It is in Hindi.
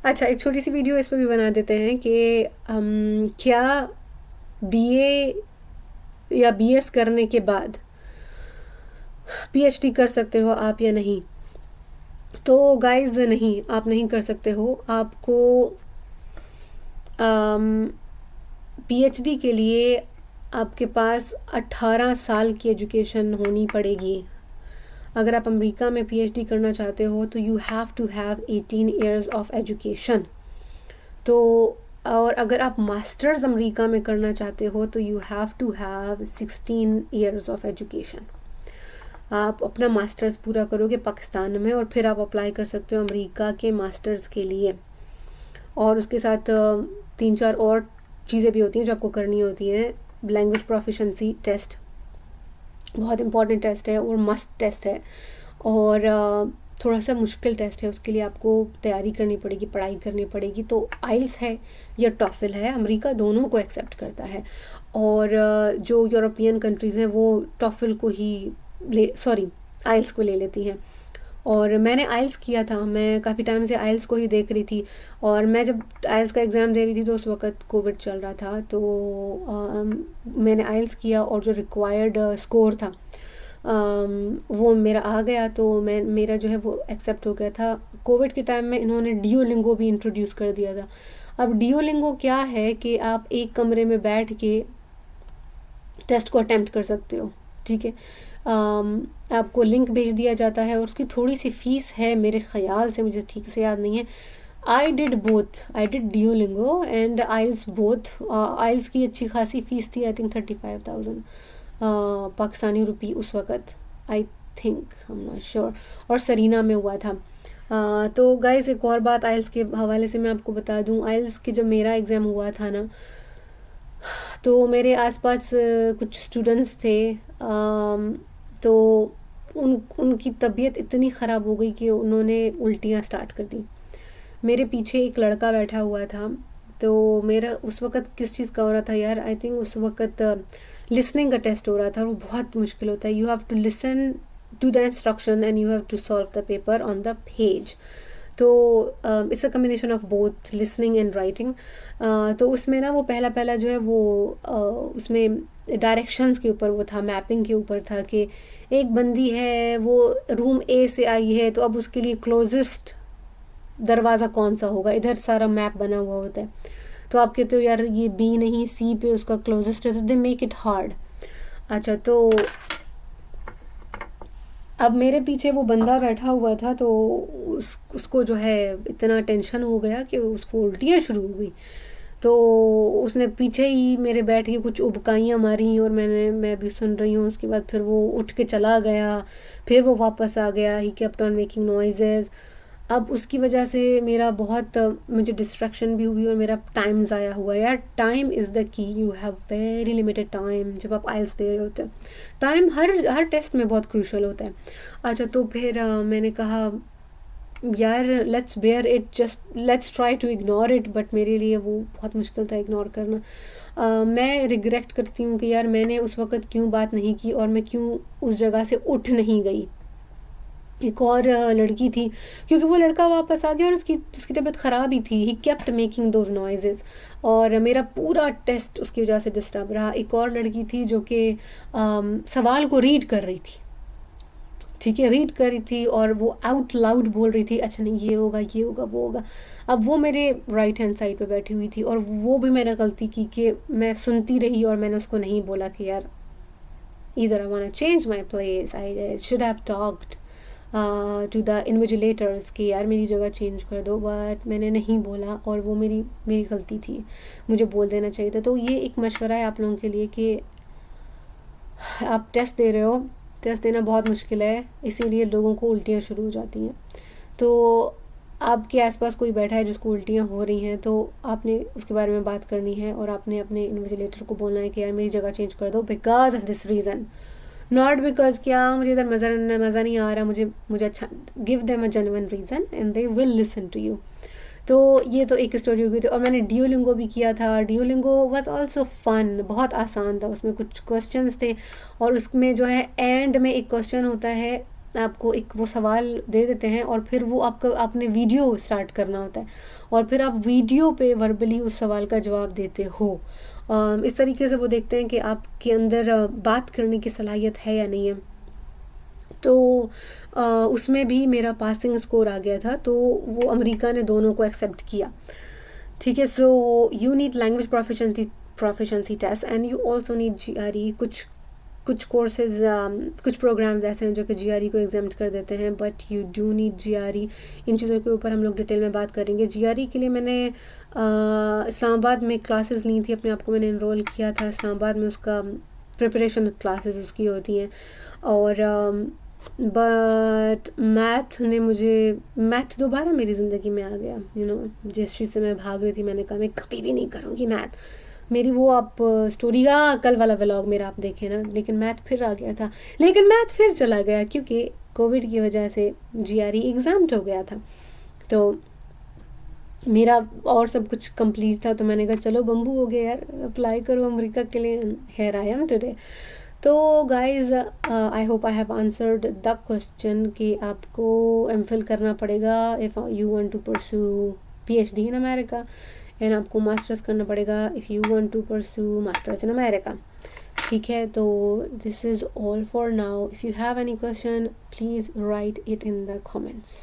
अच्छा, एक छोटी सी वीडियो इस पे भी बना देते हैं कि क्या बीए या बीएस करने के बाद पीएचडी कर सकते हो आप या नहीं। तो गाइस, नहीं, आप नहीं कर सकते हो। आपको पीएचडी के लिए आपके पास 18 साल की एजुकेशन होनी पड़ेगी। अगर आप अमेरिका में पीएचडी करना चाहते हो तो you have to have 18 years of education. तो और अगर आप मास्टर्स अमेरिका में करना चाहते हो तो you have to have 16 years of education. आप अपना मास्टर्स पूरा करोगे पाकिस्तान में और फिर आप अप्लाई कर सकते हो अमेरिका के मास्टर्स के लिए। और उसके साथ 3-4 और चीज़ें भी होती हैं जो आपको करनी होती हैं। लैंग्वेज प्रोफिशेंसी टेस्ट बहुत इंपॉर्टेंट टेस्ट है और मस्ट टेस्ट है, और थोड़ा सा मुश्किल टेस्ट है। उसके लिए आपको तैयारी करनी पड़ेगी, पढ़ाई करनी पड़ेगी। तो आइल्स है या टॉफिल है, अमेरिका दोनों को एक्सेप्ट करता है। और जो यूरोपियन कंट्रीज़ हैं वो टॉफिल को ही आइल्स को ले लेती हैं। और मैंने आइल्स किया था, मैं काफ़ी टाइम से आइल्स को ही देख रही थी। और मैं जब आइल्स का एग्ज़ाम दे रही थी तो उस वक़्त कोविड चल रहा था। तो मैंने आइल्स किया और जो रिक्वायर्ड स्कोर था वो मेरा आ गया। तो मेरा जो है वो एक्सेप्ट हो गया था। कोविड के टाइम में इन्होंने डियोलिंगो भी इंट्रोड्यूस कर दिया था। अब डियोलिंगो क्या है कि आप एक कमरे में बैठ के टेस्ट को अटेम्प्ट कर सकते हो, ठीक है। आपको लिंक भेज दिया जाता है और उसकी थोड़ी सी फ़ीस है मेरे ख़्याल से, मुझे ठीक से याद नहीं है। I did both, I did Duolingo and IELTS both. IELTS की अच्छी खासी फ़ीस थी, आई थिंक 35,000 पाकिस्तानी रुपी उस वक़्त, I think, I am not sure. और सरीना में हुआ था। तो गाइस, एक और बात आइल्स के हवाले से मैं आपको बता दूं। आइल्स की जब मेरा एग्ज़ाम हुआ था ना, तो मेरे आसपास कुछ स्टूडेंट्स थे। तो उनकी तबीयत इतनी ख़राब हो गई कि उन्होंने उल्टियाँ स्टार्ट कर दी। मेरे पीछे एक लड़का बैठा हुआ था। तो मेरा उस वक़्त किस चीज़ का हो रहा था यार, आई थिंक उस वक़्त लिसनिंग का टेस्ट हो रहा था। वो बहुत मुश्किल होता है। You have to listen to the instruction and you have to solve the paper on the page. तो it's a combination of both listening and writing. तो उसमें ना वो पहला जो है वो उसमें डायरेक्शंस के ऊपर वो था, मैपिंग के ऊपर था कि एक बंदी है वो रूम ए से आई है, तो अब उसके लिए क्लोजेस्ट दरवाज़ा कौन सा होगा। इधर सारा मैप बना हुआ होता है। तो आप कहते हो यार ये बी नहीं सी पे उसका क्लोजेस्ट है, तो दे मेक इट हार्ड। अच्छा, तो अब मेरे पीछे वो बंदा बैठा हुआ था। तो उसको जो है इतना टेंशन हो गया कि उसको उल्टियाँ शुरू हो गई। तो उसने पीछे ही मेरे बैठ के कुछ उबकाइयाँ मारी और मैं भी सुन रही हूँ। उसके बाद फिर वो उठ के चला गया, फिर वो वापस आ गया। He kept on making noises. अब उसकी वजह से मेरा बहुत मुझे डिस्ट्रैक्शन भी हुई और मेरा टाइम ज़ाया हुआ। यार, time is the key. You have very limited time जब आप आइल्स दे रहे होते हैं। टाइम हर टेस्ट में बहुत क्रूशल होता है। अच्छा, तो फिर मैंने कहा यार let's bear it, just let's try to ignore it. But मेरे लिए वो बहुत मुश्किल था इग्नोर करना। मैं रिग्रेट करती हूँ कि यार मैंने उस वक़्त क्यों बात नहीं की और मैं क्यों उस जगह से उठ नहीं गई। एक और लड़की थी, क्योंकि वो लड़का वापस आ गया और उसकी तबीयत ख़राब ही थी। He kept making those noises और मेरा पूरा टेस्ट उसकी वजह से डिस्टर्ब रहा। एक और लड़की थी जो कि सवाल को रीड कर रही थी, ठीक है, रीड कर रही थी और वो आउट लाउड बोल रही थी, अच्छा नहीं ये होगा, ये होगा, वो होगा। अब वो मेरे राइट हैंड साइड पे बैठी हुई थी और वो भी मैंने गलती की कि मैं सुनती रही और मैंने उसको नहीं बोला कि यार either I want to change my place, I should have talked to the invigilators कि यार मेरी जगह चेंज कर दो। बट मैंने नहीं बोला और वो मेरी गलती थी, मुझे बोल देना चाहिए था। तो ये एक मशवरा है आप लोगों के लिए कि आप टेस्ट दे रहे हो, टेस्ट देना बहुत मुश्किल है, इसीलिए लोगों को उल्टियाँ शुरू हो जाती हैं। तो आपके आसपास कोई बैठा है जिसको उल्टियाँ हो रही हैं, तो आपने उसके बारे में बात करनी है और आपने अपने इन्विजिलेटर को बोलना है कि यार मेरी जगह चेंज कर दो because of this reason, not because क्या मुझे इधर मज़ा नहीं आ रहा, मुझे अच्छा। Give them a genuine reason and they will listen to you. तो ये तो एक स्टोरी हो गई थी। और मैंने डियोलिंगो भी किया था। डियोलिंगो वाज आल्सो फ़न, बहुत आसान था। उसमें कुछ क्वेश्चंस थे और उसमें जो है एंड में एक क्वेश्चन होता है आपको एक वो सवाल दे देते हैं और फिर वो आपने वीडियो स्टार्ट करना होता है और फिर आप वीडियो पे वर्बली उस सवाल का जवाब देते हो। इस तरीके से वो देखते हैं कि आपके अंदर बात करने की सलाहियत है या नहीं है। तो उसमें भी मेरा पासिंग स्कोर आ गया था, तो वो अमेरिका ने दोनों को एक्सेप्ट किया। ठीक है, so you need language proficiency test and you also need GRE। कुछ कोर्सेज कुछ प्रोग्राम्स ऐसे हैं जो कि GRE को एग्जाम्ट कर देते हैं, but you do need GRE। इन चीज़ों के ऊपर हम लोग डिटेल में बात करेंगे। GRE के लिए मैंने इस्लामाबाद में क्लासेस ली थी, अपने आप को मैंने इनरोल किया था इस्लामाबाद में, उसका प्रिपरेशन क्लासेस उसकी होती हैं। और बट मैथ दोबारा मेरी ज़िंदगी में आ गया। जिस चीज़ से मैं भाग रही थी, मैंने कहा मैं कभी भी नहीं करूँगी मैथ। मेरी वो आप स्टोरी का कल वाला व्लॉग मेरा आप देखें ना, लेकिन मैथ फिर आ गया था, लेकिन मैथ फिर चला गया क्योंकि कोविड की वजह से GRE एग्ज़ाम हो गया था। तो मेरा और सब कुछ कंप्लीट था, तो मैंने कहा चलो बम्बू हो गया यार, अप्लाई करो अमेरिका के लिए। Here I am today. तो guys I hope I have answered the question कि आपको MPhil करना पड़ेगा if you want to pursue PhD in America, and आपको मास्टर्स करना पड़ेगा if you want to pursue masters in America. ठीक है, तो this is all for now. If you have any question please write it in the comments.